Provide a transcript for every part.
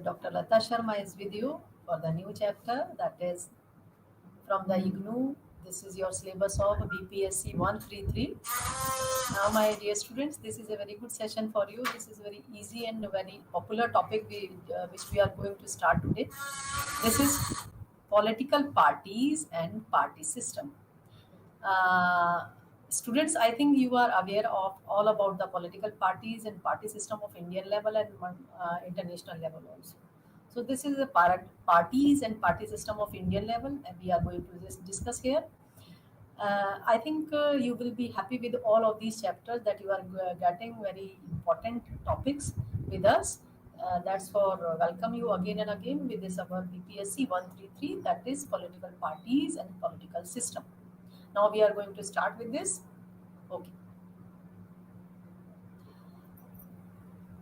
Dr. Lata Sharma is with you for the new chapter, that is from the IGNOU. This is your syllabus of BPSC 133. Now, my dear students, this is a very good session for you. This is very easy and very popular topic which we are going to start today. This is political parties and party system. Uh, Students, I think you are aware of all about the political parties and party system of Indian level and international level also. So this is the parties and party system of Indian level, and we are going to just discuss here. I think you will be happy with all of these chapters that you are getting very important topics with us. That's for welcome you again and again with this our BPSC 133, that is political parties and political system. Now we are going to start with this. Okay.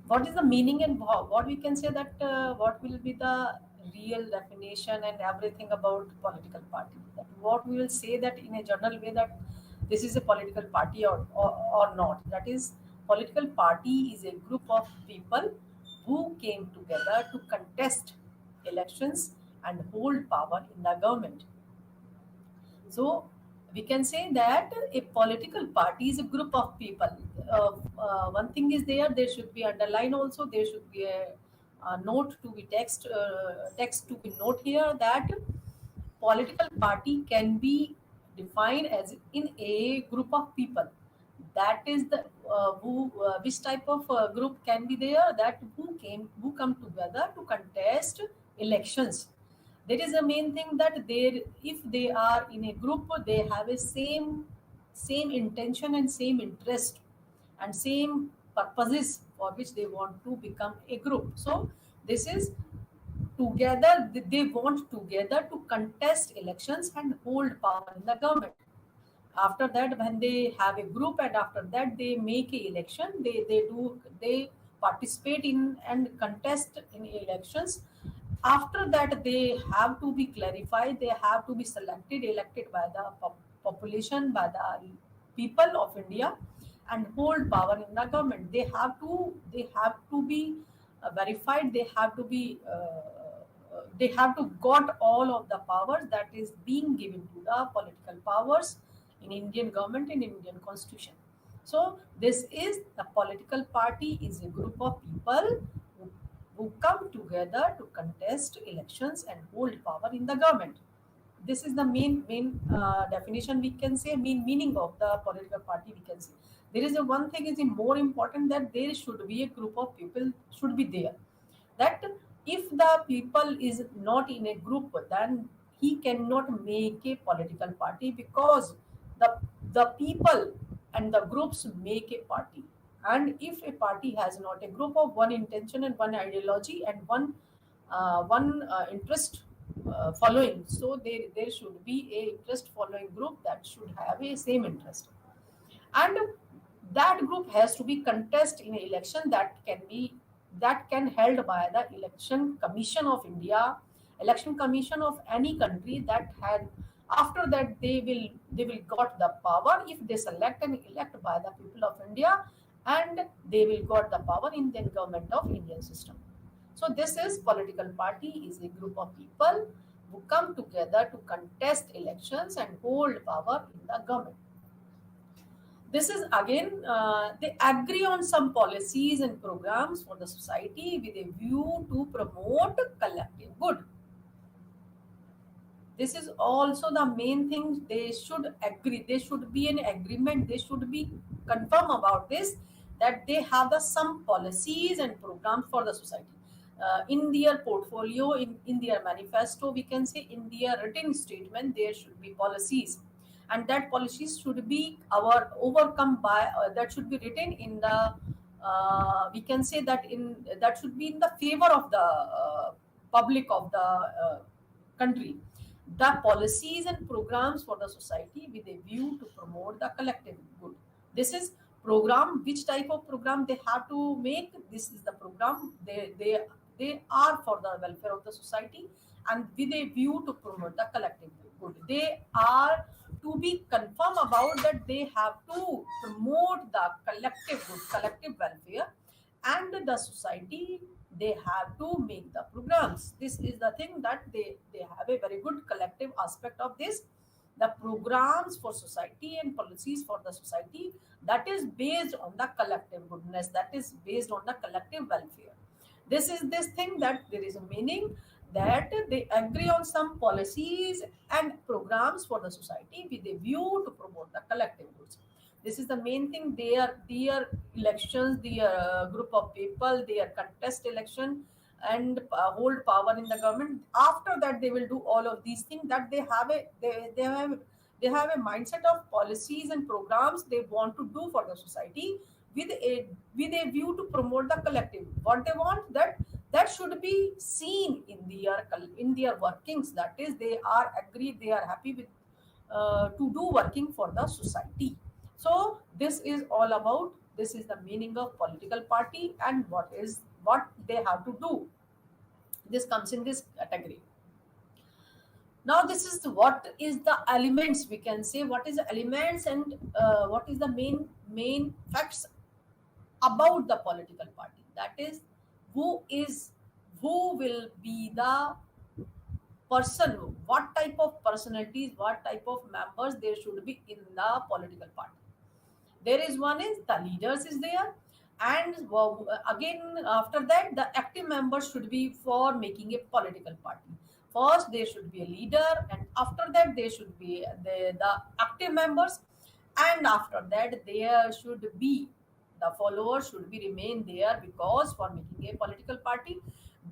What is the meaning and what we can say that what will be the real definition and everything about political party? That what we will say that in a general way that this is a political party or not. That is, political party is a group of people who came together to contest elections and hold power in the government. So we can say that a political party is a group of people. One thing is there should be underline also. There should be a note to be text to be note here that political party can be defined as in a group of people. That is the who which type of group can be there, that who come together to contest elections. There is a main thing that if they are in a group, they have a same intention and same interest and same purposes for which they want to become a group. So this is together, they want together to contest elections and hold power in the government. After that, when they have a group and after that they make a election, they participate in and contest in elections. After that, they have to be clarified, they have to be elected by the population, by the people of India, and hold power in the government. They have to be verified, they have to got all of the powers that is being given to the political powers in Indian government and Indian constitution. So this is the political party is a group of people who come together to contest elections and hold power in the government. This is the main definition we can say, main meaning of the political party we can say. There is a one thing is more important, that there should be a group of people should be there. That if the people is not in a group, then he cannot make a political party, because the people and the groups make a party. And if a party has not a group of one intention and one ideology and one interest following, so there should be a interest following group that should have a same interest, and that group has to be contest in an election that can held by the election commission of India, election commission of any country that had. After that, they will got the power if they select and elect by the people of India, and they will got the power in the government of Indian system. So this is political party is a group of people who come together to contest elections and hold power in the government. This is again, they agree on some policies and programs for the society with a view to promote collective good. This is also the main thing. They should agree. There should be an agreement. They should be confirm about this, that they have some policies and programs for the society. In their portfolio, in their manifesto, we can say in their written statement, there should be policies, and that policies should be our overcome by that should be written in the we can say that should be in the favor of the public of the country. The policies and programs for the society with a view to promote the collective good. This is program, which type of program they have to make. This is the program, they are for the welfare of the society and with a view to promote the collective good. They are to be confirm about that they have to promote the collective good, collective welfare, and the society they have to make the programs. This is the thing that they have a very good collective aspect of this. The programs for society and policies for the society, that is based on the collective goodness, that is based on the collective welfare. This is this thing that there is a meaning that they agree on some policies and programs for the society with a view to promote the collective goods. This is the main thing. Their elections, their group of people, their contest election and hold power in the government. After that, they will do all of these things. That they have a mindset of policies and programs they want to do for the society with a view to promote the collective. What they want, that should be seen in their workings. That is, they are agreed, they are happy with to do working for the society. So this is all about, this is the meaning of political party and what they have to do. This comes in this category. Now this is what is the elements, we can say what is the elements and what is the main facts about the political party. That is, who will be the person, what type of personalities, what type of members there should be in the political party. There is one is the leaders is there, and again after that the active members should be for making a political party. First there should be a leader, and after that there should be the active members, and after that there should be the followers should be remain there, because for making a political party,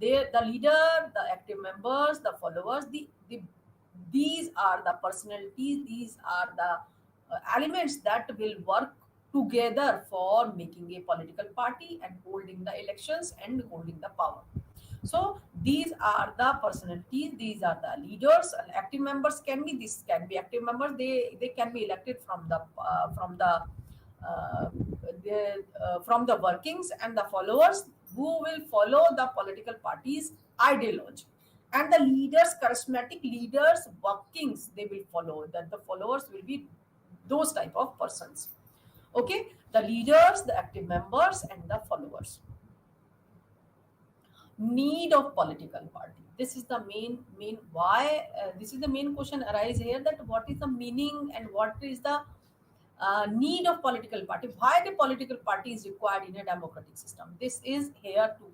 there the leader, the active members, the followers, these are the personalities, these are the elements that will work together for making a political party and holding the elections and holding the power. So these are the personalities, these are the leaders. And active members can be, this can be active members, they can be elected uh, from the workings, and the followers who will follow the political party's ideology, and the leaders, charismatic leaders workings, they will follow, that the followers will be those type of persons. Okay, the leaders, the active members and the followers. Need of political party, this is the main why this is the main question arise here, that what is the meaning and what is the need of political party, why the political party is required in a democratic system. This is here to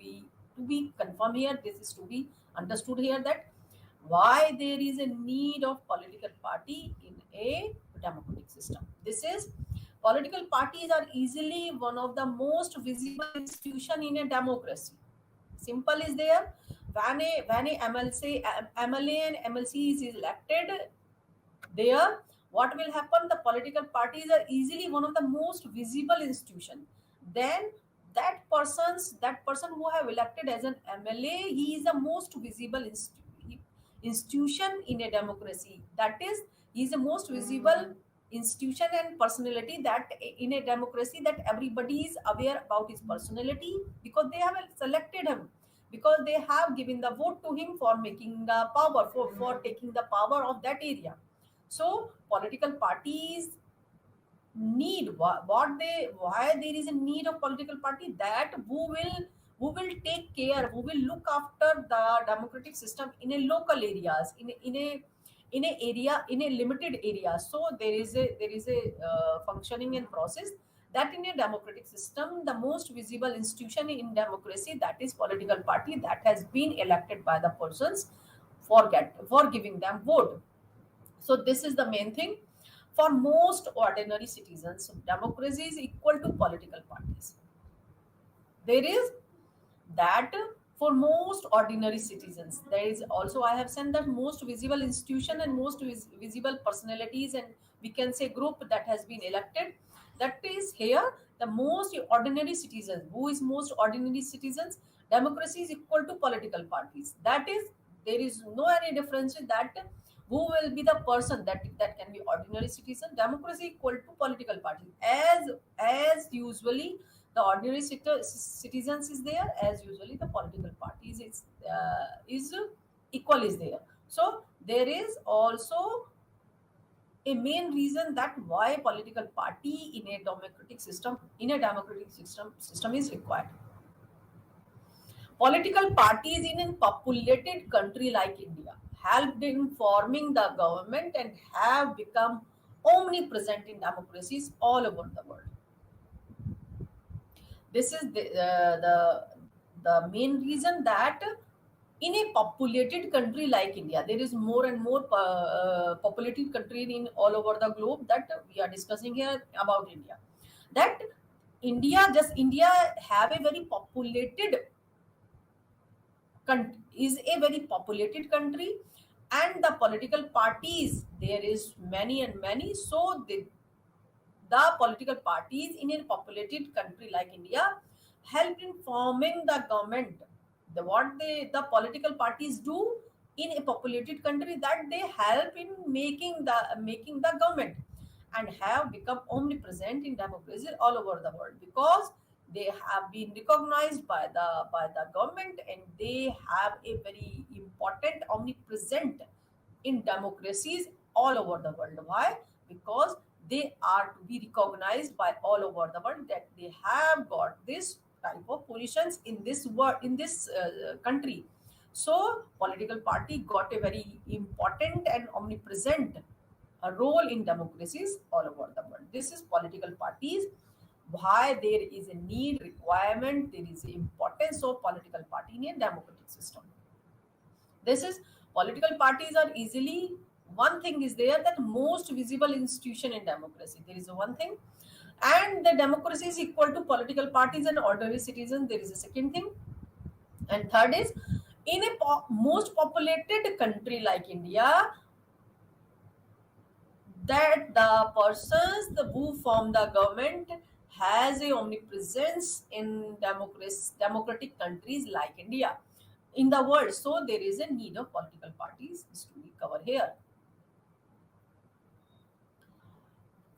be confirmed here, this is to be understood here, that why there is a need of political party in a democratic system. This is, political parties are easily one of the most visible institution in a democracy. Simple is there. When a MLA and MLC is elected, there what will happen, the political parties are easily one of the most visible institution. Then that person who have elected as an MLA, he is the most visible institution in a democracy. That is, he is the most visible institution and personality that in a democracy, that everybody is aware about his personality, because they have selected him, because they have given the vote to him for making the power, for taking the power of that area. So political parties need, what they, why there is a need of political party, that who will take care, who will look after the democratic system in a local areas, in a area, in a limited area. So there is a functioning and process, that in a democratic system, the most visible institution in democracy, that is political party, that has been elected by the persons for giving them vote. So this is the main thing. For most ordinary citizens, democracy is equal to political parties. There is that for most ordinary citizens. There is also, I have said that most visible institution and most visible personalities, and we can say group that has been elected. That is here the most ordinary citizens. Who is most ordinary citizens? Democracy is equal to political parties. That is, there is no any difference in that who will be the person that can be ordinary citizen. Democracy equal to political parties, as usually the ordinary citizens is there, as usually the political parties is equal is there. So there is also a main reason that why political party in a democratic system is required. Political parties in a populated country like India helped in forming the government and have become omnipresent in democracies all over the world. This is the main reason that in a populated country like India, there is more and more populated country in all over the globe that we are discussing here about India. That India have a very populated is a very populated country, and the political parties there is many and many. So the political parties in a populated country like India help in forming the government. The political parties do in a populated country, that they help in making the government, and have become omnipresent in democracy all over the world, because they have been recognized by the government, and they have a very important omnipresent in democracies all over the world. Why? Because they are to be recognized by all over the world, that they have got this type of positions in this world, in this country. So political party got a very important and omnipresent role in democracies all over the world. This is political parties. Why there is a need, requirement, there is importance of political party in a democratic system. This is political parties are easily, one thing is there, that most visible institution in democracy. There is one thing, and the democracy is equal to political parties and ordinary citizens. There is a second thing, and third is, in a most populated country like India, that the persons who form the government has a omnipresence in democratic countries like India in the world. So there is a need of political parties, is to be covered here.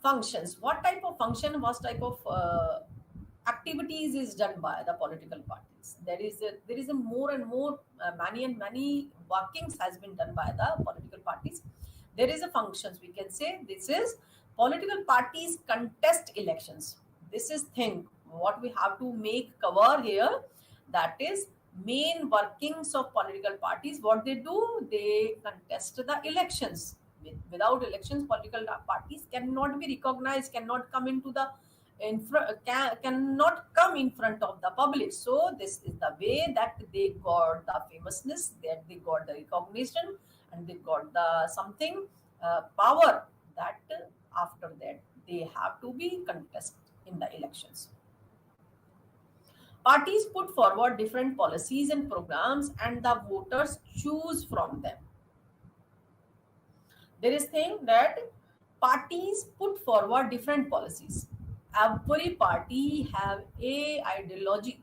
Functions. What type of function, what type of activities is done by the political parties? There is a more and more many and many workings has been done by the political parties. There is a functions, we can say. This is political parties contest elections. This is thing what we have to make cover here. That is main workings of political parties. What they do, they contest the elections. Without elections, political parties cannot be recognized, cannot come into the cannot come in front of the public. So this is the way that they got the famousness, that they got the recognition, and they got the something power, that after that they have to be contest in the elections. Parties put forward different policies and programs, and the voters choose from them. There is thing that parties put forward different policies. Every party have a ideology.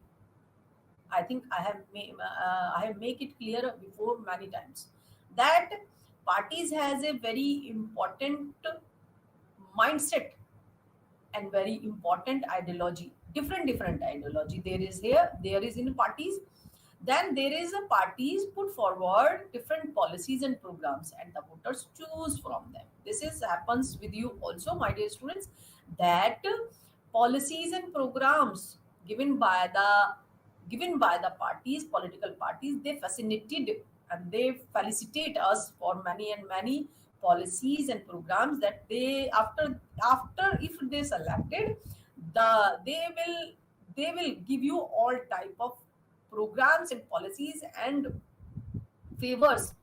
I think I have make it clear before many times, that parties has a very important mindset and very important ideology. Different ideology there is here, there is in parties. Then there is a parties put forward different policies and programs, and the voters choose from them. This is happens with you also, my dear students, that policies and programs given by the parties, political parties, they fascinated and they felicitate us for many and many policies and programs, that they after if they selected, they will give you all type of programs and policies and favors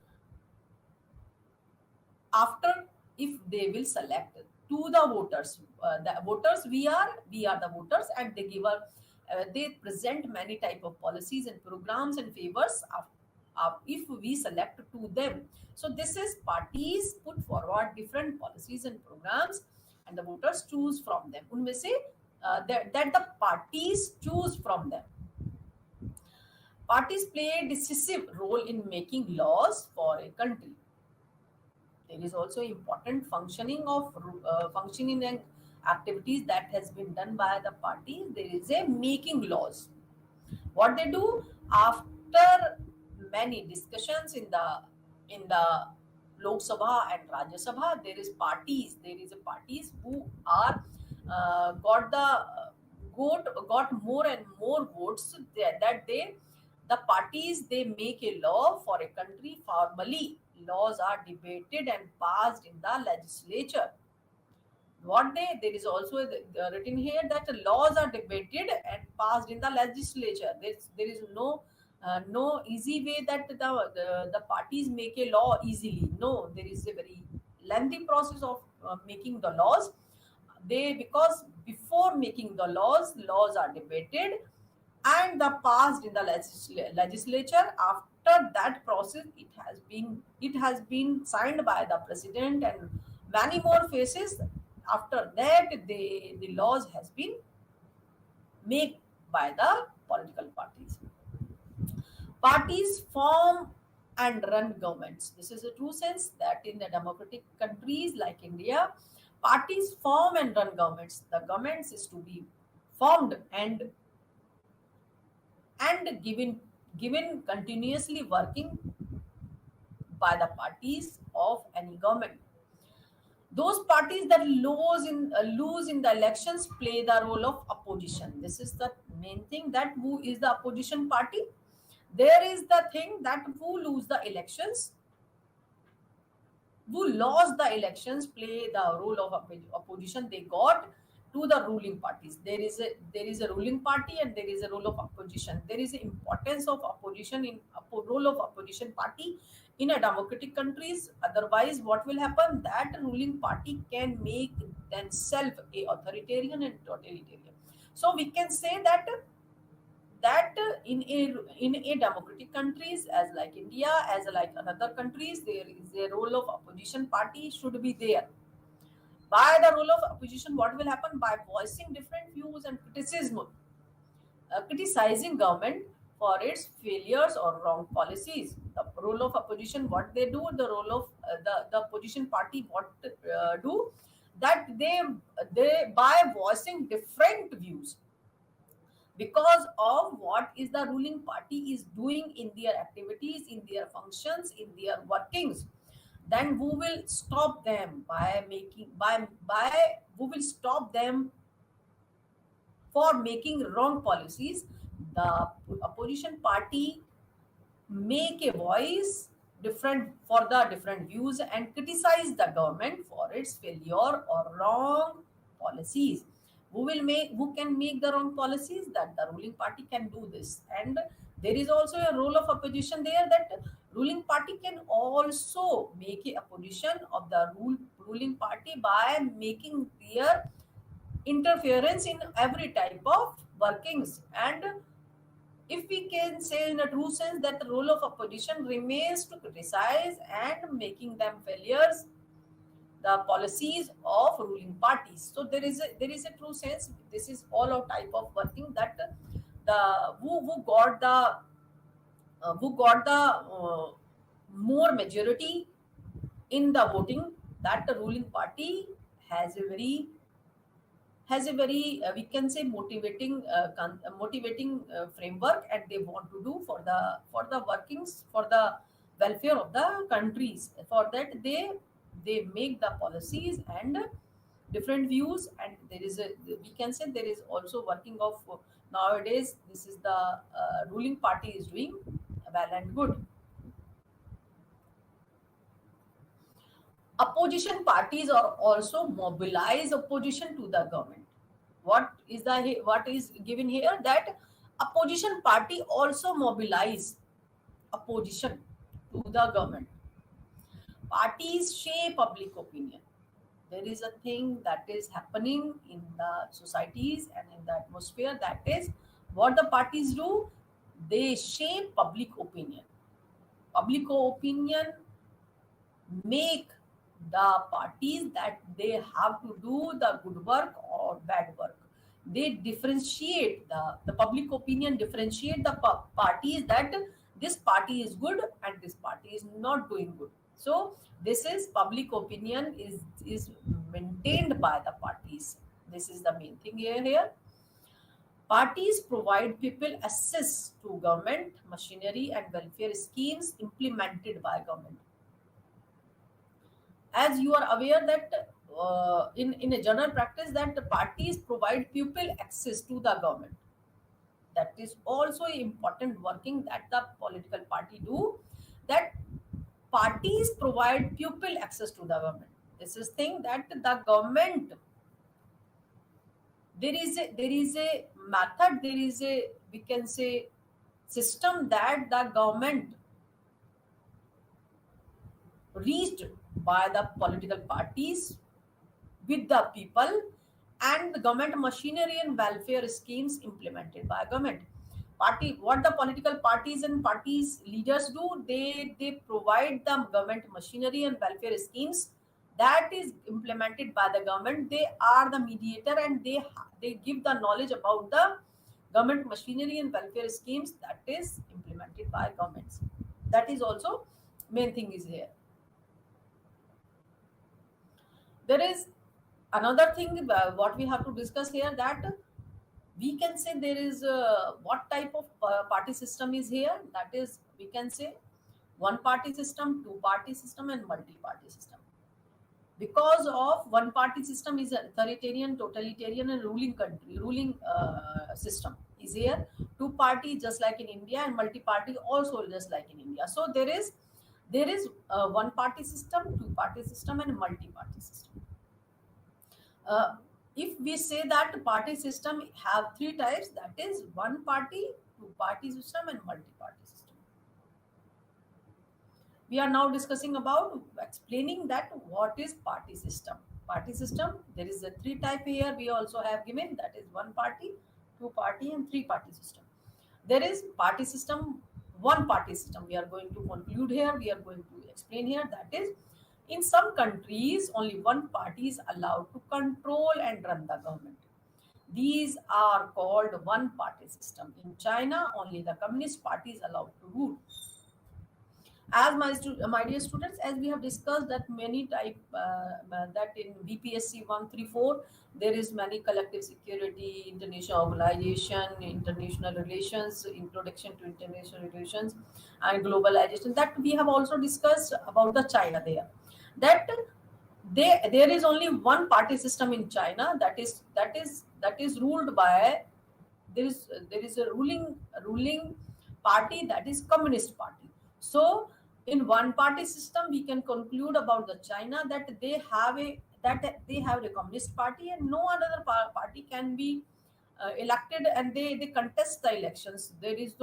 after, if they will select to the voters. The voters, we are the voters, and they present many type of policies and programs and favors if we select to them. So this is parties put forward different policies and programs, and the voters choose from them. उनमें से that the parties choose from them. Parties play a decisive role in making laws for a country. There is also important functioning and activities that has been done by the parties. There is a making laws. What they do after many discussions in the Lok Sabha and Rajya Sabha, there is parties. There is a parties who are got more and more votes that they The parties, they make a law for a country formally. Laws are debated and passed in the legislature. There is also written here that laws are debated and passed in the legislature. There is no easy way that the parties make a law easily. No, there is a very lengthy process of making the laws. Because before making the laws are debated and the passed in the legislature. After that process, it has been signed by the president and many more phases. After that, the laws has been made by the political parties. Parties form and run governments. This is a true sense that in the democratic countries like India, parties form and run governments. The governments is to be formed and given continuously working by the parties of any government. Those parties that lose in the elections play the role of opposition. This is the main thing, that who is the opposition party. There is the thing that who lose the elections, who lost the elections, play the role of opposition. They got to the ruling parties. There is a ruling party and there is a role of opposition. There is importance of opposition in role of opposition party in a democratic countries. Otherwise, what will happen, that ruling party can make themselves a authoritarian and totalitarian. So we can say that in a democratic countries as like India, as like another countries, there is a role of opposition party should be there. By the role of opposition, what will happen, by voicing different views and criticism, criticizing government for its failures or wrong policies. The role of opposition, what they do, the role of the opposition party, what do, that they by voicing different views because of what is the ruling party is doing in their activities, in their functions, in their workings, then who will stop them by making by who will stop them for making wrong policies. The opposition party make a voice different for the different views and criticize the government for its failure or wrong policies. Who can make the wrong policies, that the ruling party can do this. And there is also a role of opposition there, that ruling party can also make a opposition of the ruling party by making their interference in every type of workings. And if we can say in a true sense that the role of opposition remains to criticize and making them failures the policies of ruling parties. So there is a true sense. This is all a type of working that the who got the more majority in the voting, that the ruling party has a very we can say motivating framework, and they want to do for the workings, for the welfare of the countries. For that, they make the policies and different views. And there is a we can say there is also working of nowadays. This is the ruling party is doing well and good. Opposition parties are also mobilize opposition to the government. What is given here, that opposition party also mobilize opposition to the government. Parties shape public opinion. There is a thing that is happening in the societies and in the atmosphere, that is what the parties do, they shape public opinion. Public opinion make the parties that they have to do the good work or bad work. They differentiate the public opinion differentiate the parties, that this party is good and this party is not doing good. So this is public opinion is maintained by the parties. This is the main thing here. Parties provide people access to government machinery and welfare schemes implemented by government. As you are aware that in a general practice, that the parties provide people access to the government. That is also important working that the political party do, that parties provide pupil access to the government. This is thing that the government, there is a method, there is a, we can say, system that the government reached by the political parties with the people, and the government machinery and welfare schemes implemented by government party. What the political parties and parties leaders do, they provide the government machinery and welfare schemes that is implemented by the government. They are the mediator, and they give the knowledge about the government machinery and welfare schemes that is implemented by governments. That is also main thing is here. There is another thing what we have to discuss here, that we can say there is what type of party system is here. That is, we can say, one party system, two party system, and multi party system. Because of one party system is authoritarian, totalitarian, and ruling system is here. Two party just like in India, and multi party also just like in India. So there is one party system, two party system, and multi party system. If we say that party system have three types, that is one party, two party system, and multi party system. We are now discussing about explaining that what is party system. Party system, there is a three type here we also have given, that is one party, two party, and three party system. There is party system, one party system. We are going to conclude here, we are going to explain here, that is, in some countries only one party is allowed to control and run the government. These are called one party system. In China only the Communist Party is allowed to rule. As my dear students, as we have discussed that many type that in BPSC 134 there is many collective security, international organization, international relations, introduction to international relations, and globalization, that we have also discussed about the China there. That there is only one party system in China, that is ruled by, there is a ruling party, that is Communist Party. So in one party system we can conclude about the China, that they have a Communist Party, and no another party can be elected, and they contest the elections. There is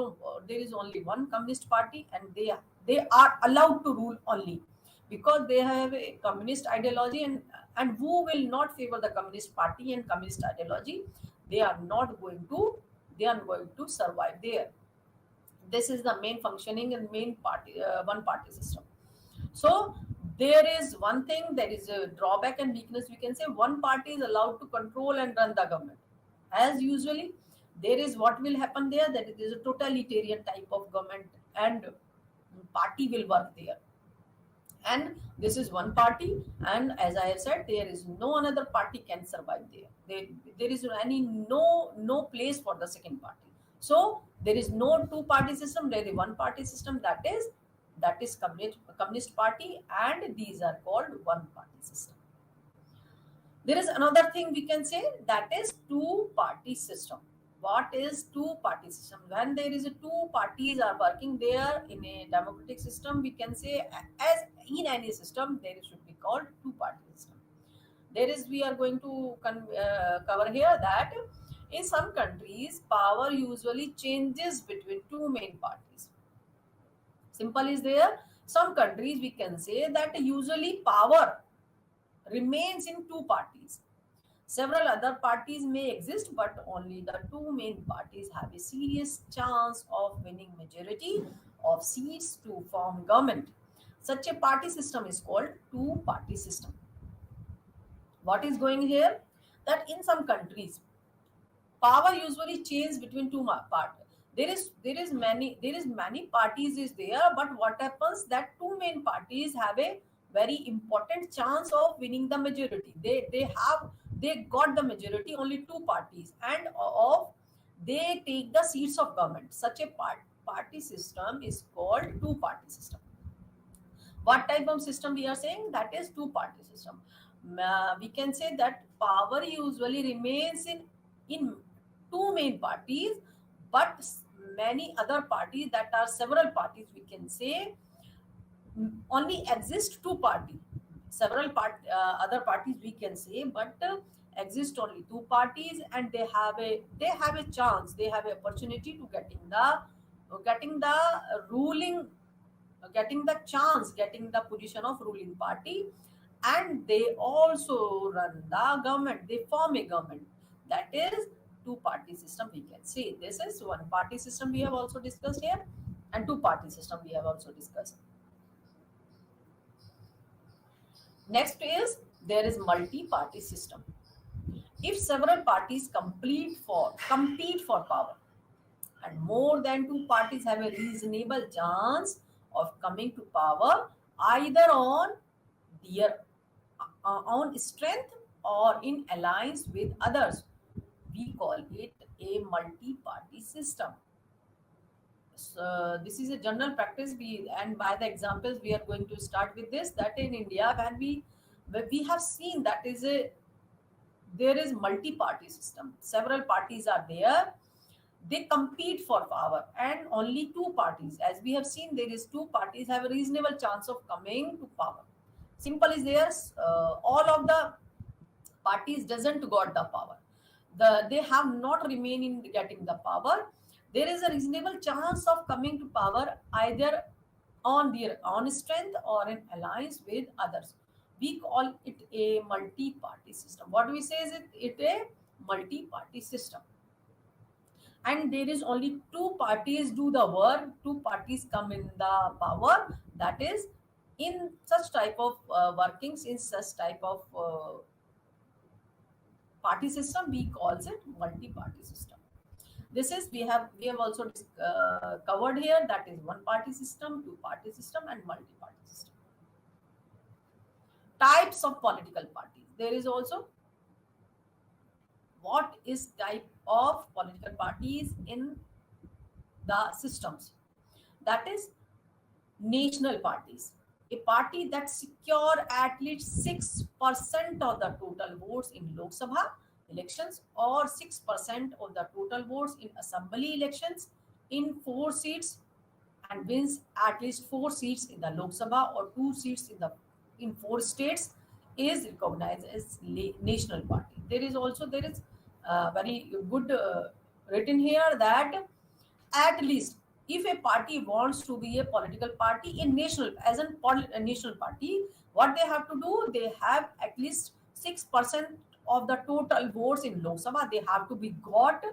only one Communist Party, and they are allowed to rule only because they have a communist ideology, and who will not favor the Communist Party and communist ideology, they are not going to survive there. This is the main functioning and main party one party system. So there is one thing, there is a drawback and weakness, we can say. One party is allowed to control and run the government as usually. There is what will happen there, that it is a totalitarian type of government, and party will work there. And this is one party, and as I have said, there is no another party can survive there is any no place for the second party. So there is no two party system, there is one party system, that is communist party, and these are called one party system. There is another thing we can say, that is two party system. What is two party system? When there is a two parties are working there in a democratic system, we can say, as in any system there should be called two party system. There is, we are going to cover here, that in some countries power usually changes between two main parties. Simple is there. Some countries we can say that usually power remains in two parties. Several other parties may exist, but only the two main parties have a serious chance of winning majority of seats to form government. Such a party system is called two-party system. What is going here? That in some countries, power usually changes between two parties. There is many parties is there, but what happens that two main parties have a very important chance of winning the majority. They got the majority, only two parties, and of they take the seats of government. Such a party system is called two party system. What type of system we are saying? That is two party system. We can say that power usually remains in two main parties, but many other parties, that are several parties, we can say, only exist two party, several other parties we can say, but exist only two parties, and they have a chance, they have a opportunity to getting the ruling, getting the chance, getting the position of ruling party, and they also run the government, they form a government. That is two party system, we can say. This is one party system we have also discussed here, and two party system we have also discussed. Next is there is multi-party system. If several parties compete for power, and more than two parties have a reasonable chance of coming to power, either on their own strength or in alliance with others, we call it a multi-party system. So this is a general practice. And by the examples we are going to start with this, that in India, when we have seen that there is multi-party system, several parties are there, they compete for power, and only two parties, as we have seen, there is two parties have a reasonable chance of coming to power. Simple is there, all of the parties doesn't got the power, they have not remain in getting the power. There is a reasonable chance of coming to power either on their own strength or in alliance with others. We call it a multi-party system. What we say is it a multi-party system, and there is only two parties do the work, two parties come in the power. That is, in such type of workings, in such type of party system, we calls it multi-party system. This is we have also covered here, that is one party system, two party system, and multi-party system. Types of political parties, there is also what is type of political parties in the systems. That is national parties, a party that secure at least 6% of the total votes in Lok Sabha elections, or 6% of the total votes in assembly elections in 4 seats, and wins at least 4 seats in the Lok Sabha or 2 seats in 4 states, is recognized as national party. There is very good written here that at least if a party wants to be a political party in a national party, what they have to do, they have at least 6% of the total votes in Lok Sabha, they have to be got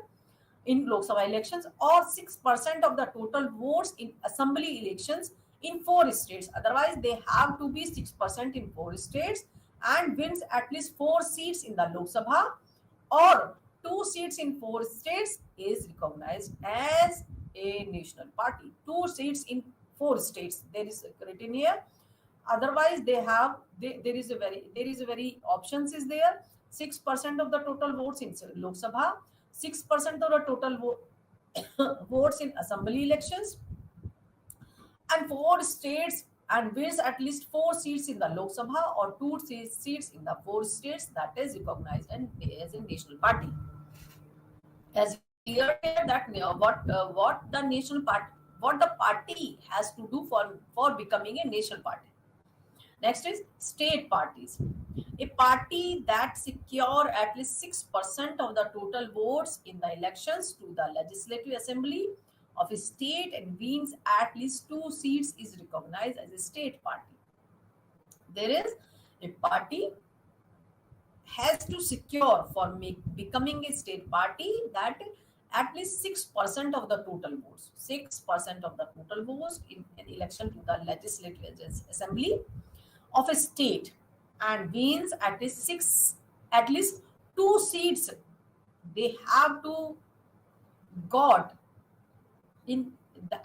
in Lok Sabha elections, or 6% of the total votes in assembly elections in 4 states. Otherwise, they have to be 6% in 4 states and wins at least 4 seats in the Lok Sabha, or 2 seats in 4 states, is recognized as a national party. 2 seats in 4 states, there is written here. Otherwise, there is a very options is there. 6% of the total votes in Lok Sabha, 6% of the total votes in assembly elections, and 4 states, and wins at least 4 seats in the Lok Sabha or 2 seats in the 4 states, that is recognized as a national party. As clear here that what the national party, what the party has to do for becoming a national party. Next is state parties. A party that secure at least 6% of the total votes in the elections to the Legislative Assembly of a state and wins at least 2 seats is recognized as a state party. There is a party has to secure for becoming a state party that at least 6% of the total votes, 6% of the total votes in an election to the Legislative Assembly of a state, and wins at least 2 seats, they have to got in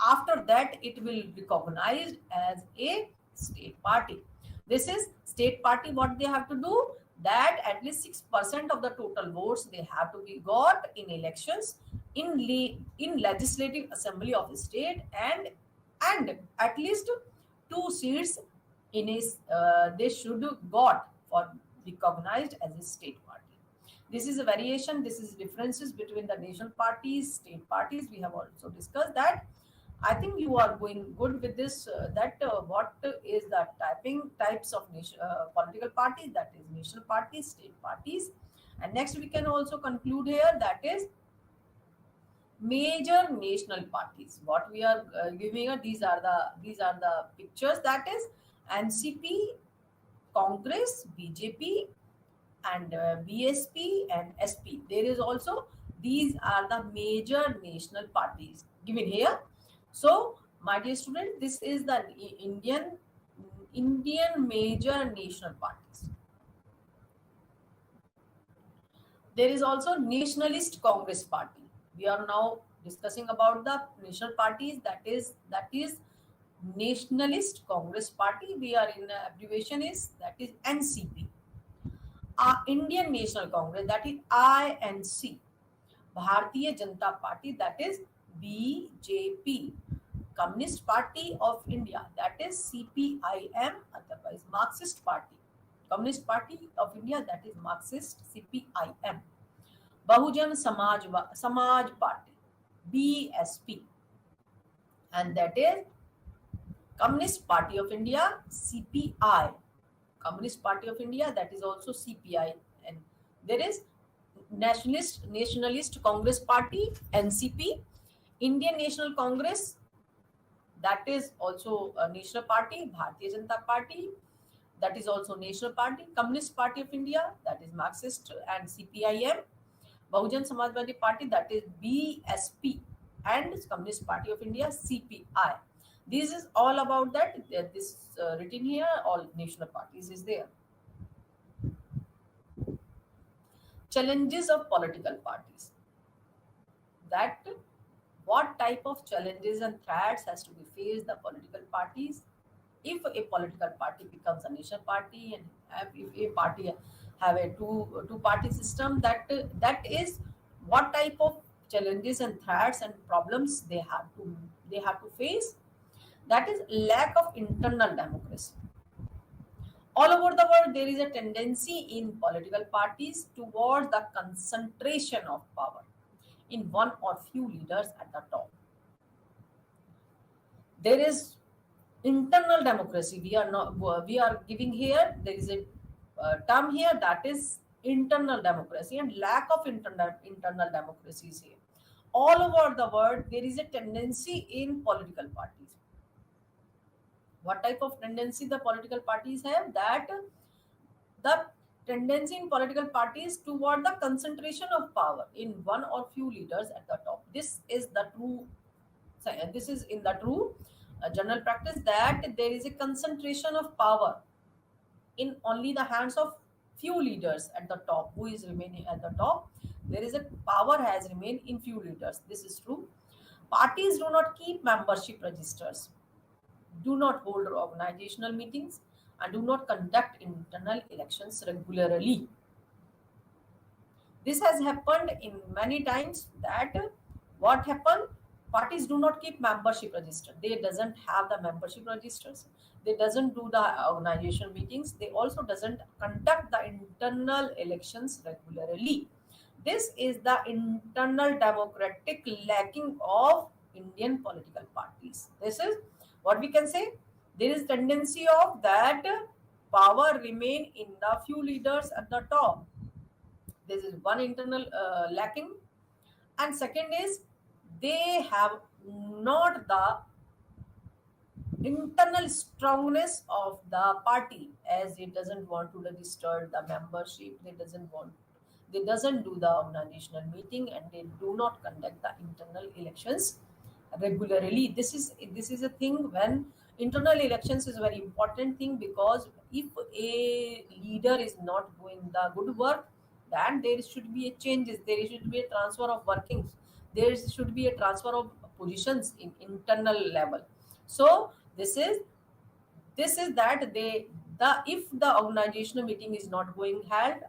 after that it will be recognized as a state party. This is state party, what they have to do, that at least 6% of the total votes they have to be got in elections in Legislative Assembly of the state, and at least 2 seats in they should got for recognized as a state party. This is a variation. This is differences between the national parties, state parties. We have also discussed that. I think you are going good with this. That what is the types of political parties? That is national parties, state parties, and next we can also conclude here, that is major national parties. What we are giving here, these are the pictures. That is NCP, Congress, BJP, and BSP and SP. There is also, these are the major national parties given here. So, my dear student, this is the Indian major national parties. There is also Nationalist Congress Party. We are now discussing about the national parties. That is Nationalist Congress Party. We are in abbreviation is, that is NCP. Indian National Congress, that is INC. Bharatiya Janata Party, that is BJP. Communist Party of India, that is CPIM, otherwise Marxist Party. Communist Party of India, that is Marxist, CPIM. Bahujan Samaj Party, BSP, and that is Communist Party of India, CPI. Communist Party of India, that is also CPI. And there is Nationalist Congress Party, NCP. Indian National Congress, that is also a national party. Bharatiya Janata Party, that is also national party. Communist Party of India, that is Marxist and CPIM. Bahujan Samajwadi Party, that is BSP, and Communist Party of India, CPI. This is all about that. This written here, all national parties is there. Challenges of political parties. That what type of challenges and threats has to be faced the political parties if a political party becomes a national party, and if a party have a two party system, that is what type of challenges and threats and problems they have to face. That is lack of internal democracy. All over the world, there is a tendency in political parties towards the concentration of power in one or few leaders at the top. There is internal democracy. We are giving here, there is a term here, that is internal democracy, and lack of internal democracy is here. All over the world, there is a tendency in political parties. What type of tendency the political parties have? That the tendency in political parties toward the concentration of power in one or few leaders at the top. This is in the true general practice, that there is a concentration of power in only the hands of few leaders at the top, who is remaining at the top. There is a power has remained in few leaders. This is true. Parties do not keep membership registers, do not hold organizational meetings, and do not conduct internal elections regularly. This has happened in many times. That what happened, parties do not keep membership register. They doesn't have the membership registers. They doesn't do the organization meetings. They also doesn't conduct the internal elections regularly. This is the internal democratic lacking of Indian political parties. This is what we can say. There is tendency of that power remain in the few leaders at the top. This is one internal lacking. And second is, they have not the internal strongness of the party, as it doesn't want to register the membership. They doesn't do the organizational meeting, and they do not conduct the internal elections regularly. This is a thing. When internal elections is a very important thing, because if a leader is not doing the good work, then there should be a changes, there should be a transfer of workings, there should be a transfer of positions in internal level. So this is that if the organizational meeting is not going held,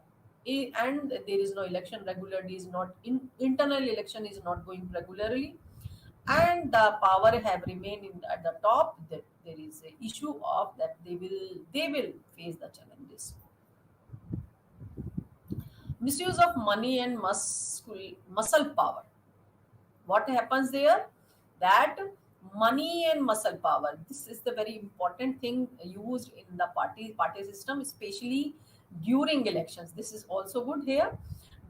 and there is no election regularly, is not internal election is not going regularly, and the power have remained at the top, that there is a issue of that they will face the challenges. Misuse of money and muscle power. What happens there? That money and muscle power, this is the very important thing used in the party system, especially during elections. This is also good here,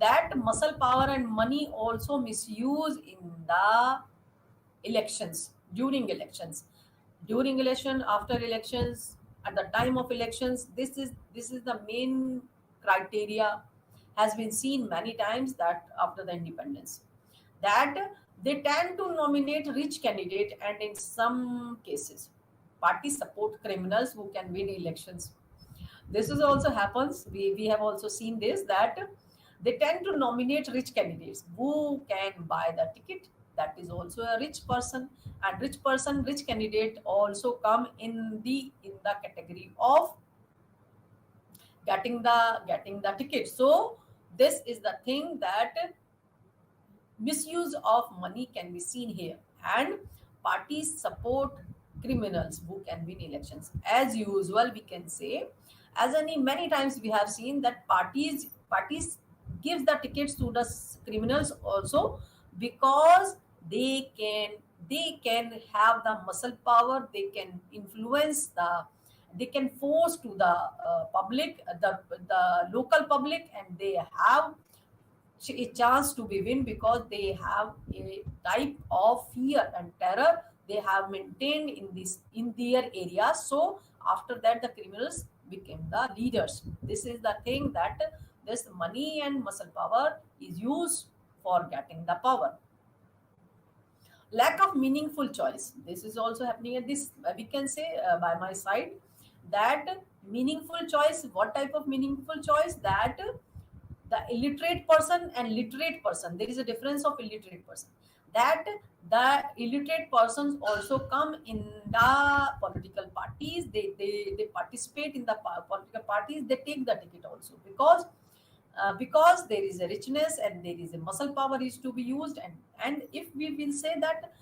that muscle power and money also misuse in the elections, during election, after elections, at the time of elections. This is the main criteria, has been seen many times, that after the independence, that they tend to nominate rich candidate, and in some cases parties support criminals who can win elections. This is also happens, we have also seen this, that they tend to nominate rich candidates who can buy the ticket, that is also a rich person. And rich candidate also come in the category of getting the ticket. So this is the thing, that misuse of money can be seen here, and parties support criminals who can win elections. As usual, we can say, as many times we have seen, that parties gives the tickets to the criminals also, because they can have the muscle power, they can influence they can force to the public, the local public, and they have a chance to be win, because they have a type of fear and terror they have maintained in their area. So after that, the criminals became the leaders. This is the thing, that this money and muscle power is used for getting the power. Lack of meaningful choice, this is also happening at this, we can say, by my side, that meaningful choice, what type of meaningful choice, that the illiterate person and literate person, there is a difference of illiterate person, that the illiterate persons also come in the political parties, they participate in the political parties, they take the ticket also, because there is a richness and there is a muscle power is to be used. And if we will say that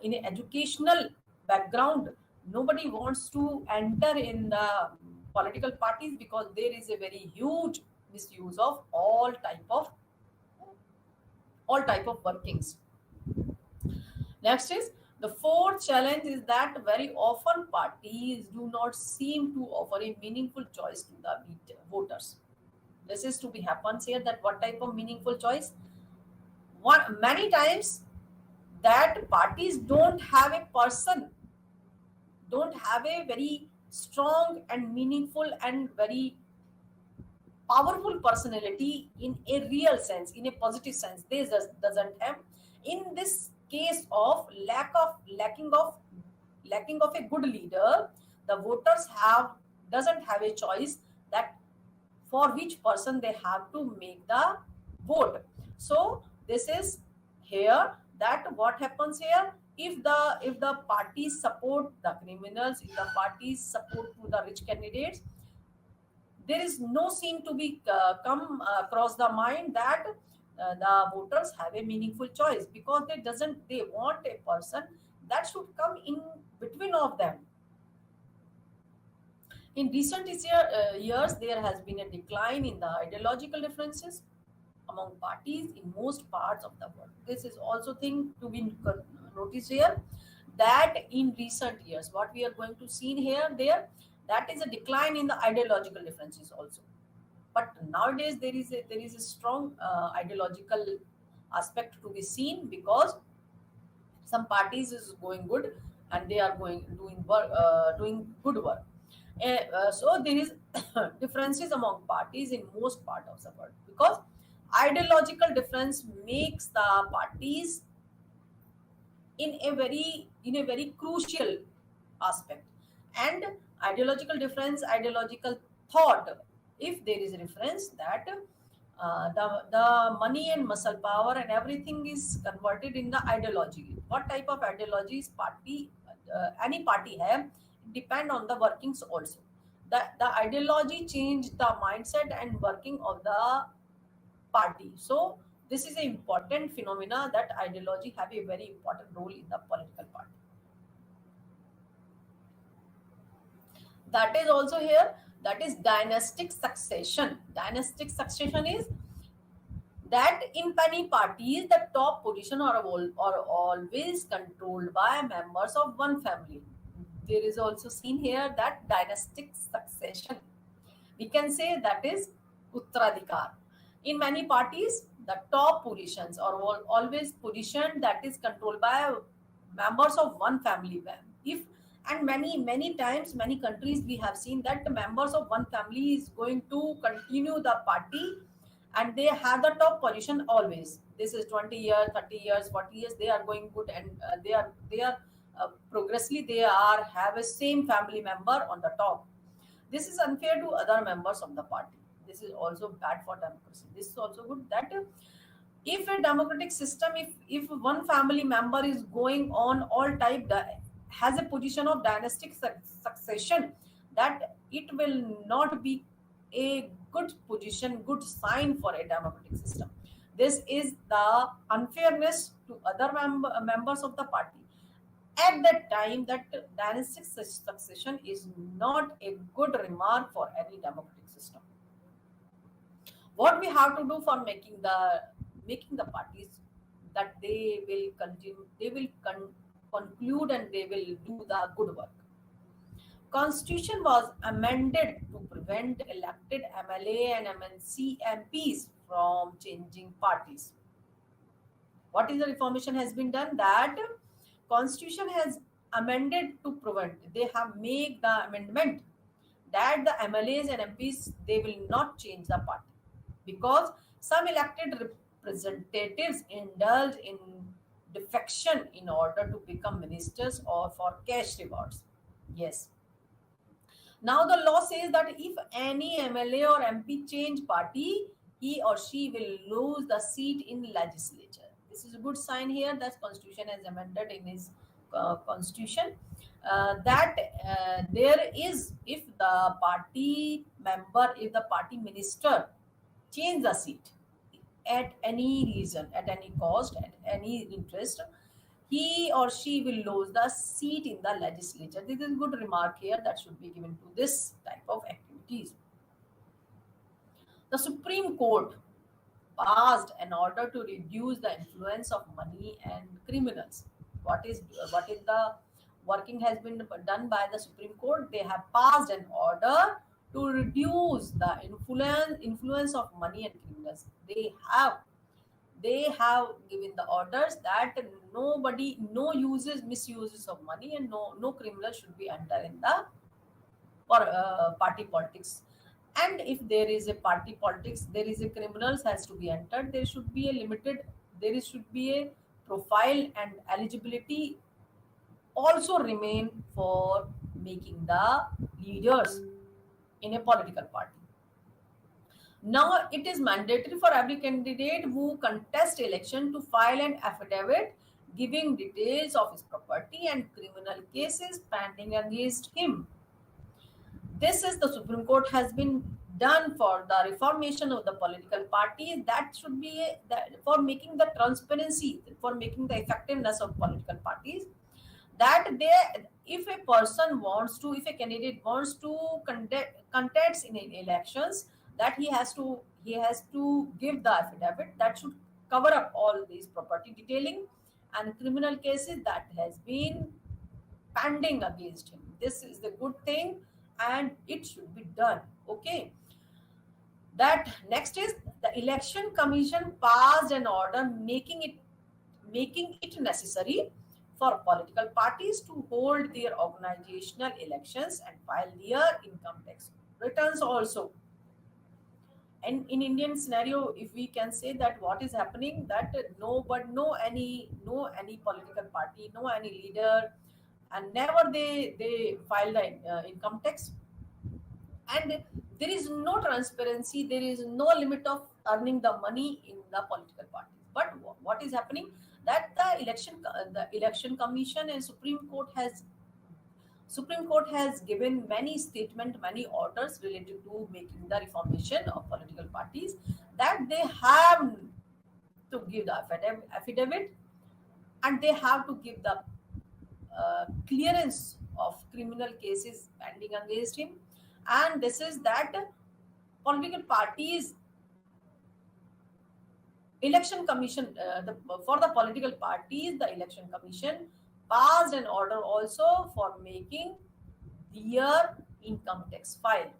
in an educational background, nobody wants to enter in the political parties, because there is a very huge misuse of all type of workings. Next is the fourth challenge, is that very often parties do not seem to offer a meaningful choice to the voters. This is to be happens here, that what type of meaningful choice, one many times, that parties don't have a very strong and meaningful and very powerful personality in a real sense, in a positive sense. This doesn't have, in this case of lacking of a good leader, the voters have doesn't have a choice, that for which person they have to make the vote. So this is here, that what happens here, if the parties support the criminals, if the parties support to the rich candidates, there is no seem to be come across the mind that the voters have a meaningful choice, because they want a person that should come in between of them. In recent years, there has been a decline in the ideological differences among parties in most parts of the world. This is also thing to be noticed here, that in recent years, what we are going to see here, that is a decline in the ideological differences also. But nowadays, there is a strong ideological aspect to be seen, because some parties is going good, and they are doing good work. So there is differences among parties in most part of the world, because ideological difference makes the parties in a very crucial aspect. And ideological thought, if there is a reference, that the money and muscle power and everything is converted in the ideology. What type of ideologies any party have, depend on the workings also. The ideology change the mindset and working of the party. So this is an important phenomena, that ideology have a very important role in the political party. That is also here, that is dynastic succession. Dynastic succession is that in many parties the top position are always controlled by members of one family. There is also seen here that dynastic succession, we can say, that is uttradikar. In many parties the top positions are always position that is controlled by members of one family. If and many times, many countries, we have seen that the members of one family is going to continue the party, and they have the top position always. This is 20 years, 30 years, 40 years, they are going good, and they are progressively they are have a same family member on the top. This is unfair to other members of the party. This is also bad for democracy. This is also good that if a democratic system, if one family member is going on all type has a position of dynastic succession, that it will not be a good position, good sign for a democratic system. This is the unfairness to other members of the party. At that time, that dynastic succession is not a good remark for any democratic system. What we have to do for making the parties that they will continue, they will conclude, and they will do the good work. Constitution was amended to prevent elected MLA and MNC MPs from changing parties. What is the reformation has been done? That Constitution has amended to prevent. They have made the amendment that the MLAs and MPs, they will not change the party, because some elected representatives indulge in defection in order to become ministers or for cash rewards. Yes. Now the law says that if any MLA or MP change party, he or she will lose the seat in legislature. This is a good sign here that Constitution has amended in his Constitution, that there is, if the party member, if the party minister change the seat at any reason, at any cost, at any interest, he or she will lose the seat in the legislature. This is a good remark here that should be given to this type of activities. The Supreme Court passed an order to reduce the influence of money and criminals. What is the working has been done by the Supreme Court? They have passed an order to reduce the influence of money and criminals. They have given the orders that no misuses of money, and no criminal should be enter in the party politics. And if there is a party politics, there is a criminals has to be entered. There should be a limited, should be a profile, and eligibility also remain for making the leaders in a political party. Now it is mandatory for every candidate who contest election to file an affidavit giving details of his property and criminal cases pending against him. This is the Supreme Court has been done for the reformation of the political parties. That should be for making the transparency, for making the effectiveness of political parties. That if a person wants to, if a candidate wants to contest in elections, that he has to give the affidavit that should cover up all these property detailing and criminal cases that has been pending against him. This is the good thing, and it should be done. Okay. That next is the Election Commission passed an order making it necessary for political parties to hold their organizational elections and file their income tax returns also. And in Indian scenario, if we can say that what is happening, that no any political party, no any leader, and never they file the income tax, and there is no transparency, there is no limit of earning the money in the political parties. But what is happening, that the election commission and Supreme Court has given many statement, many orders related to making the reformation of political parties, that they have to give the affidavit, and they have to give the clearance of criminal cases pending against him. And this is that political parties Election Commission, for the political parties, the Election Commission passed an order also for making their income tax file,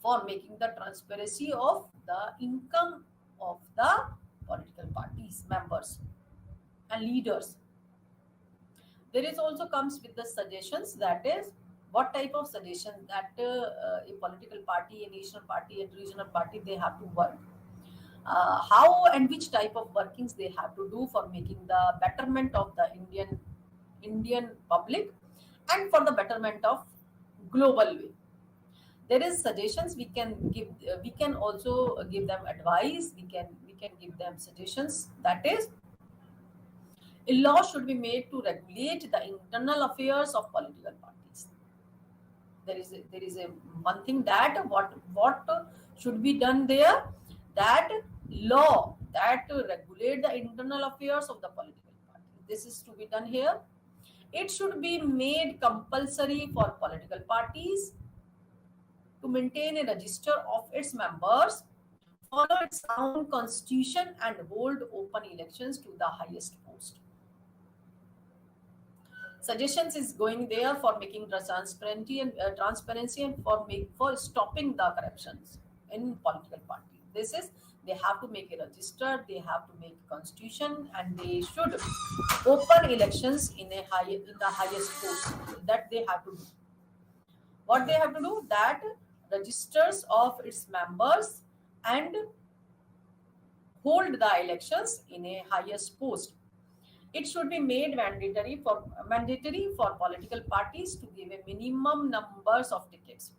for making the transparency of the income of the political parties, members and leaders. There is also comes with the suggestions, that is what type of suggestion that a political party, a national party, and regional party, they have to work, how and which type of workings they have to do for making the betterment of the Indian public and for the betterment of global way. There is suggestions we can give. We can also give them advice. We can give them suggestions. That is, a law should be made to regulate the internal affairs of political parties. There is a one thing that what should be done there, that law that to regulate the internal affairs of the political party, this is to be done here. It should be made compulsory for political parties to maintain a register of its members, follow its own constitution, and hold open elections to the highest post. Suggestions is going there for making the transparency and for stopping the corruptions in political party. This is, they have to make a register, they have to make a constitution, and they should open elections in the highest post. That they have to do. What they have to do, that registers of its members and hold the elections in a highest post. It should be made mandatory for political parties to give a minimum numbers of tickets,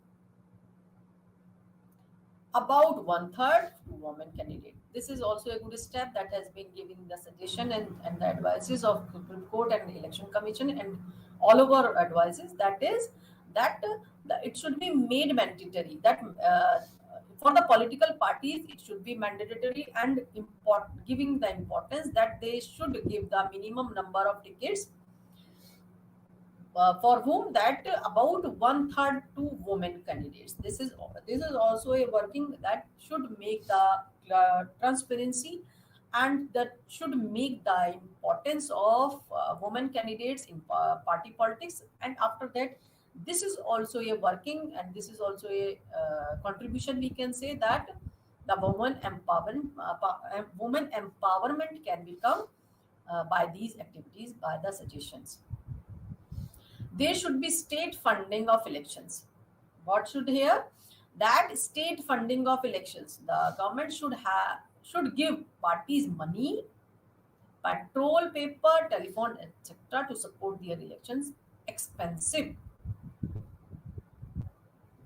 about one third to women candidate. This is also a good step that has been given the suggestion and the advices of Supreme Court and Election Commission and all over advices. That is that it should be made mandatory that for the political parties it should be mandatory and giving the importance that they should give the minimum number of tickets for whom, that about one third to women candidates. This is also a working that should make the transparency, and that should make the importance of women candidates in party politics. And after that, this is also a working, and this is also a contribution, we can say, that the woman empowerment can become by these activities, by the suggestions. There should be state funding of elections. What should here? That state funding of elections. The government should give parties money, patrol paper, telephone, etc. to support their elections expensive.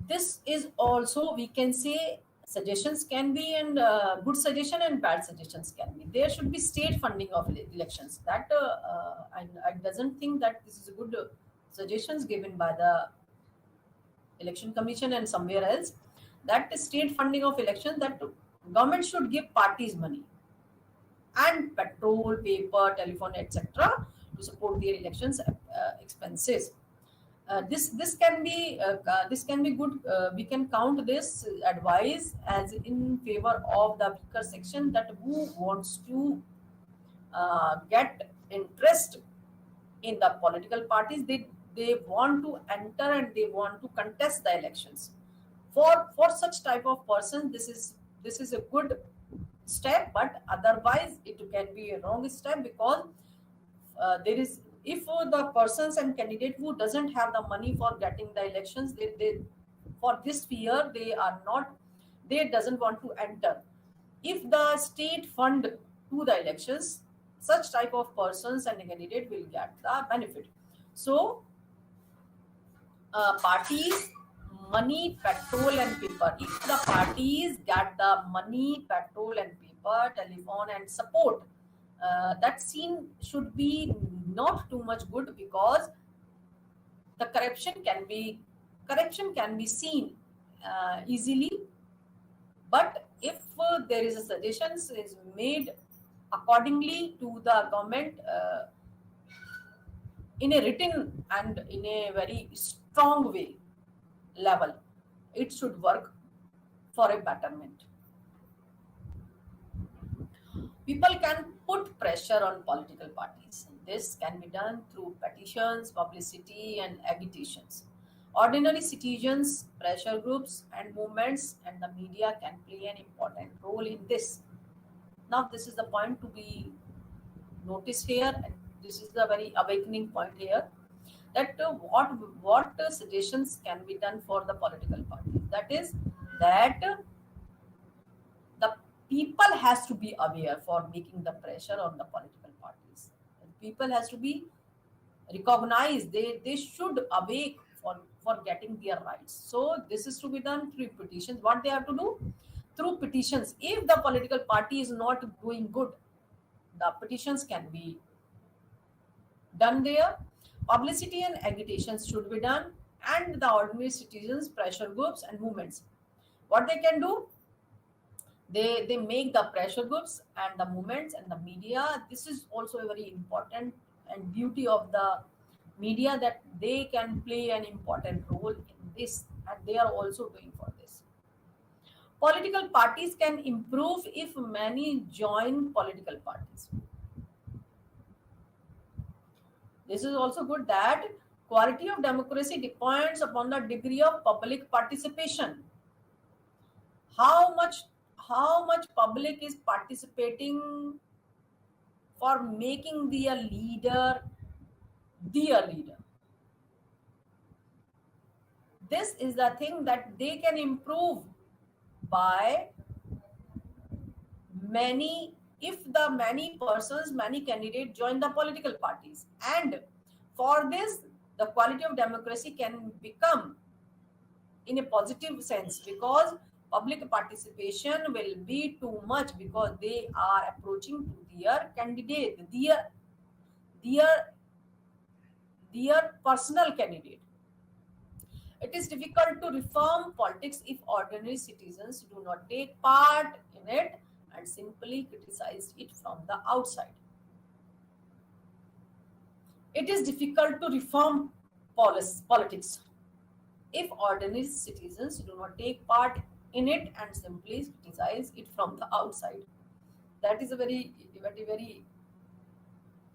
This is also, we can say, suggestions can be, and good suggestion and bad suggestions can be. There should be state funding of elections. That I doesn't think that this is a good suggestions given by the Election Commission and somewhere else, that state funding of elections, that government should give parties money and petrol, paper, telephone, etc. to support their elections expenses. This can be good. We can count this advice as in favor of the weaker section, that who wants to get interest in the political parties. They want to enter and they want to contest the elections. For such type of person, this is a good step, but otherwise it can be a wrong step, because there is, if the persons and candidate who doesn't have the money for getting the elections, they for this fear they doesn't want to enter. If the state fund to the elections, such type of persons and candidate will get the benefit. So parties, money, petrol and paper. If the parties get the money, petrol and paper, telephone and support, that scene should be not too much good, because the corruption can be seen easily. But if there is a suggestions is made accordingly to the government in a written and in a very strong way level, it should work for a betterment. People can put pressure on political parties. This can be done through petitions, publicity, and agitations. Ordinary citizens, pressure groups, and movements, and the media can play an important role in this. Now, this is the point to be noticed here, and this is the very awakening point here. That what suggestions can be done for the political parties? That is that the people has to be aware for making the pressure on the political parties. People has to be recognized. They should awake for getting their rights. So this is to be done through petitions. What they have to do through petitions? If the political party is not doing good, the petitions can be done there. Publicity and agitations should be done, and the ordinary citizens, pressure groups, and movements. What they can do? They make the pressure groups and the movements and the media. This is also a very important and beauty of the media, that they can play an important role in this, and they are also doing for this. Political parties can improve if many join political parties. This is also good, that quality of democracy depends upon the degree of public participation. How much public is participating for making their leader their leader. This is the thing that they can improve by many, if the many persons, many candidates join the political parties. And for this, the quality of democracy can become in a positive sense, because public participation will be too much, because they are approaching to their candidate, their personal candidate. It is difficult to reform politics if ordinary citizens do not take part in it and simply criticize it from the outside. It is difficult to reform politics if ordinary citizens do not take part in it and simply criticize it from the outside. That is a very, very, very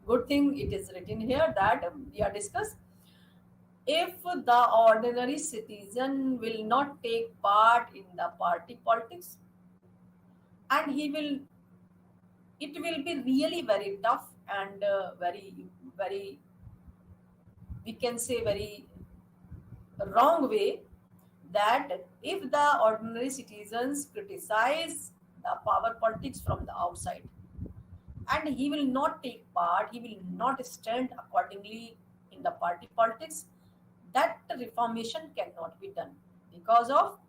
good thing. It is written here that we are discussed. If the ordinary citizen will not take part in the party politics, and it will be really very tough and very, we can say, very wrong way, that if the ordinary citizens criticize the power politics from the outside, and he will not take part, he will not stand accordingly in the party politics, that reformation cannot be done. Because of,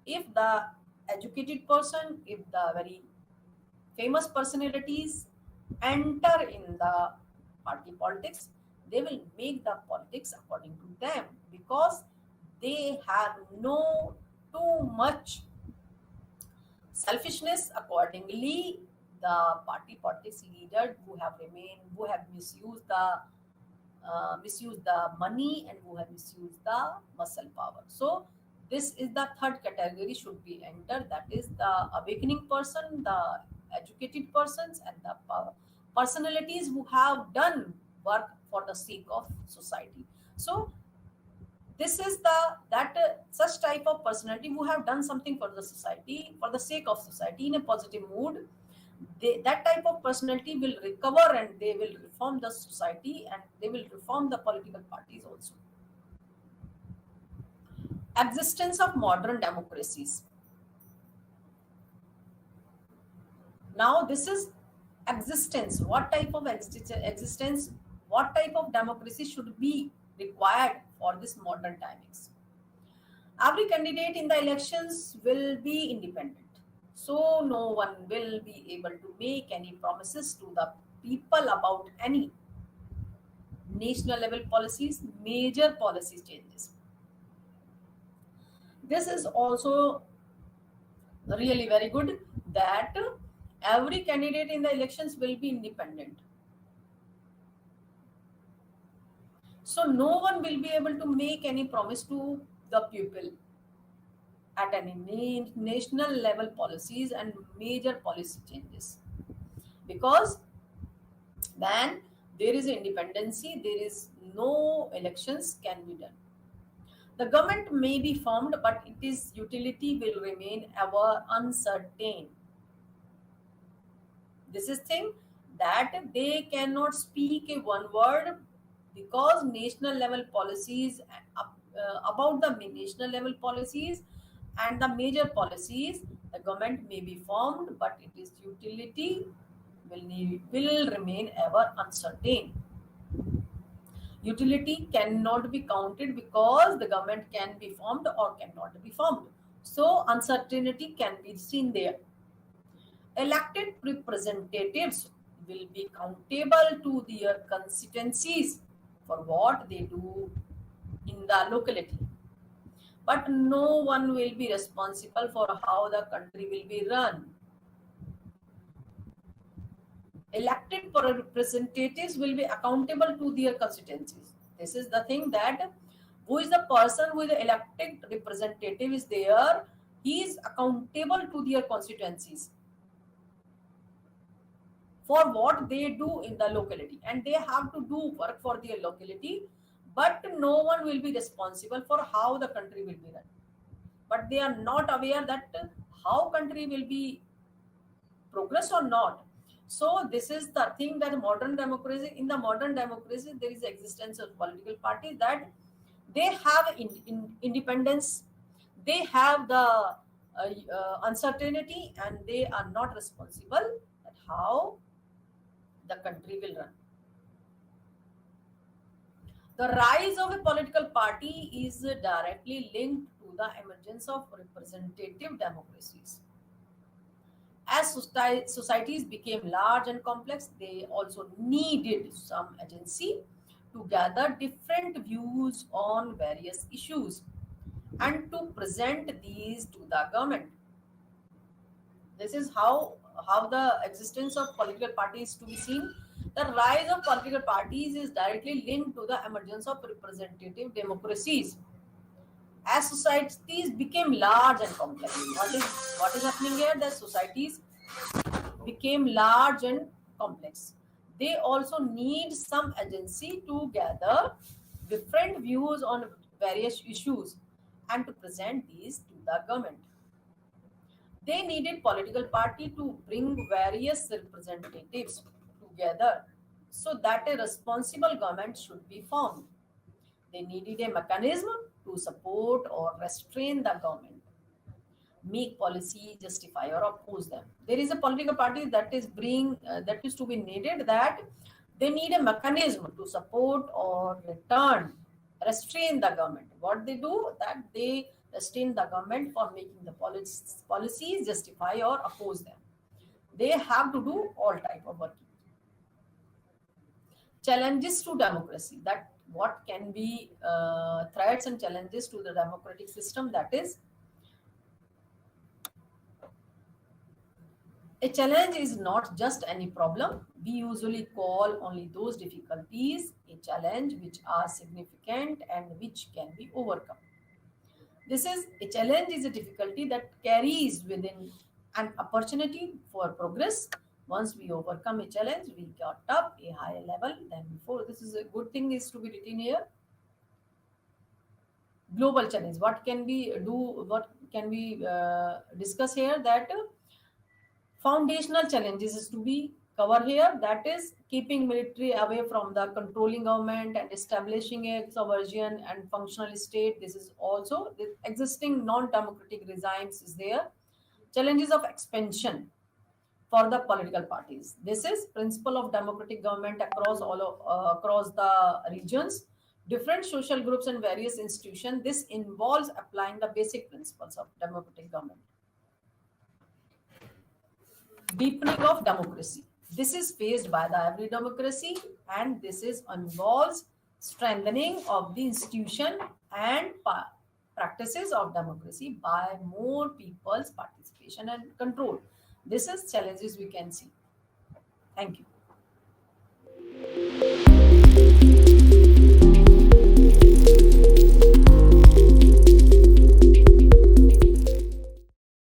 if the educated person, if the very famous personalities enter in the party politics, they will make the politics according to them, because they have no too much selfishness. Accordingly, the party politics leaders who have remained, who have misused the money, and who have misused the muscle power. So this is the third category should be entered, that is the awakening person, the educated persons, and the personalities who have done work for the sake of society. So this is such type of personality who have done something for the society, for the sake of society, in a positive mood. That type of personality will recover, and they will reform the society, and they will reform the political parties also. Existence of modern democracies. Now this is existence. What type of existence, what type of democracy should be required for this modern timings? Every candidate in the elections will be independent. So no one will be able to make any promises to the people about any national level policies, major policy changes. This is also really very good, that every candidate in the elections will be independent. So no one will be able to make any promise to the people at any national level policies and major policy changes. because when there is independency, there is no elections can be done. The government may be formed, but its utility will remain ever uncertain. This is thing that they cannot speak a one word because national level policies about the national level policies and the major policies, the government may be formed, but its utility will remain ever uncertain. Utility cannot be counted because the government can be formed or cannot be formed. So uncertainty can be seen there. Elected representatives will be accountable to their constituencies for what they do in the locality. But no one will be responsible for how the country will be run. Elected representatives will be accountable to their constituencies. This is the thing that who is the person who is the elected representative is there, he is accountable to their constituencies for what they do in the locality, and they have to do work for their locality, but no one will be responsible for how the country will be run. But they are not aware that how country will be progress or not. So this is the thing that modern democracy, in the modern democracy, there is existence of political parties that they have independence, they have the uncertainty, and they are not responsible at how the country will run. The rise of a political party is directly linked to the emergence of representative democracies. As societies became large and complex, they also needed some agency to gather different views on various issues and to present these to the government. This is how the existence of political parties to be seen. The rise of political parties is directly linked to the emergence of representative democracies. As societies became large and complex, what is happening here? That societies became large and complex. They also need some agency to gather different views on various issues and to present these to the government. They needed political party to bring various representatives together so that a responsible government should be formed. They needed a mechanism to support or restrain the government, make policy, justify or oppose them. There is a political party that is to be needed, that they need a mechanism to support or restrain the government. What they do, that they restrain the government for making the policies, justify or oppose them. They have to do all type of work. Challenges to democracy, that what can be threats and challenges to the democratic system, that is, a challenge is not just any problem. We usually call only those difficulties a challenge which are significant and which can be overcome. This is a challenge is a difficulty that carries within an opportunity for progress. Once we overcome a challenge, we got up a higher level than before. This is a good thing is to be written here. Global challenge. What can we do? What can we discuss here? That foundational challenges is to be covered here. That is keeping military away from the controlling government and establishing a sovereign and functional state. This is also the existing non-democratic regimes is there. Challenges of expansion for the political parties. This is principle of democratic government across across the regions, different social groups and various institutions. This involves applying the basic principles of democratic government. Deepening of democracy. This is faced by the every democracy, and this is involves strengthening of the institution and practices of democracy by more people's participation and control. This is challenges we can see. Thank you.